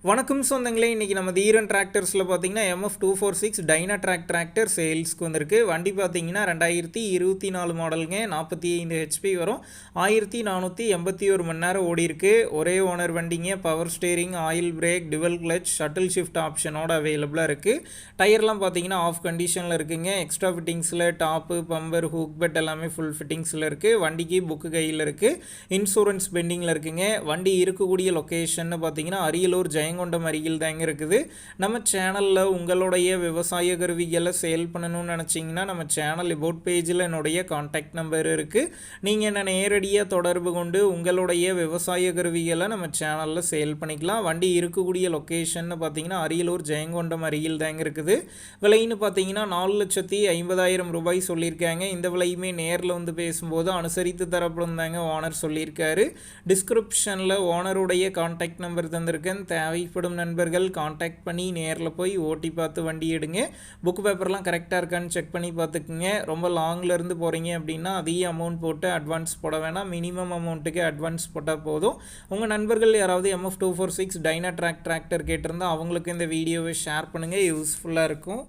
வணக்கம் சொந்தங்களே, இன்றைக்கி நம்ம தீரன் டிராக்டர்ஸில் பார்த்தீங்கன்னா MF246 டைனா டிராக்டர் சேல்ஸ்க்கு வந்திருக்கு. வண்டி பார்த்தீங்கன்னா 2024 மாடலுங்க, 45 HP வரும், 1481 மணி நேரம் ஓடி இருக்கு. ஒரே ஓனர் வண்டிங்க. Power steering, oil brake, dual clutch, shuttle shift ஆப்ஷனோட அவைலபிளாக இருக்குது. டயர்லாம் பார்த்தீங்கன்னா ஆஃப் கண்டிஷனில் இருக்குங்க. எக்ஸ்ட்ரா ஃபிட்டிங்ஸில் டாப்பு, பம்பர், ஹூக் பெட் எல்லாமே ஃபுல் ஃபிட்டிங்ஸில் இருக்குது. வண்டிக்கு புக்கு கையில் இருக்குது. இன்சூரன்ஸ் பெண்டிங்கில் இருக்குங்க. வண்டி இருக்கக்கூடிய லொக்கேஷன் பார்த்தீங்கன்னா அரியலூர் ஜெயங்கொண்டம் அருகில் தாங்க இருக்குது. நம்ம சேனலில் உங்களுடைய விவசாய கருவிகளை சேல் பண்ணணும்னு நினச்சிங்கன்னா நம்ம சேனல் அபவுட் பேஜில் என்னுடைய கான்டாக்ட் நம்பர் இருக்குது. நீங்கள் என்ன நேரடியாக தொடர்பு கொண்டு உங்களுடைய விவசாய கருவிகளை நம்ம சேனலில் சேல் பண்ணிக்கலாம். வண்டி இருக்கக்கூடிய லொக்கேஷன் பார்த்தீங்கன்னா அரியலூர் ஜெயங்கொண்டம் அருகில் தாங்க இருக்குது. விலைன்னு பார்த்தீங்கன்னா 4,50,000 ரூபாய் சொல்லியிருக்காங்க. இந்த விலையுமே நேரில் வந்து பேசும்போது அனுசரித்து தரப்படும் தாங்க ஓனர் சொல்லியிருக்காரு. டிஸ்கிரிப்ஷனில் ஓனருடைய கான்டாக்ட் நம்பர் தந்திருக்கேன். தேவைப்படும் நண்பர்கள் காண்டாக்ட் பண்ணி நேரில் போய் ஓட்டி பார்த்து வண்டி எடுங்க. புக் பேப்பர்லாம் கரெக்டாக இருக்கான்னு செக் பண்ணி பார்த்துக்குங்க. ரொம்ப லாங்கிலேருந்து போகிறீங்க அப்படின்னா அதிக அமௌண்ட் போட்டு அட்வான்ஸ் போட வேணாம். மினிமம் அமௌண்ட்டுக்கு அட்வான்ஸ் போட்டால் போதும். உங்கள் நண்பர்கள் யாராவது MF246 டைனா டிராக்டர் கேட்டிருந்தால் அவங்களுக்கு இந்த வீடியோவை ஷேர் பண்ணுங்கள். யூஸ்ஃபுல்லாக இருக்கும்.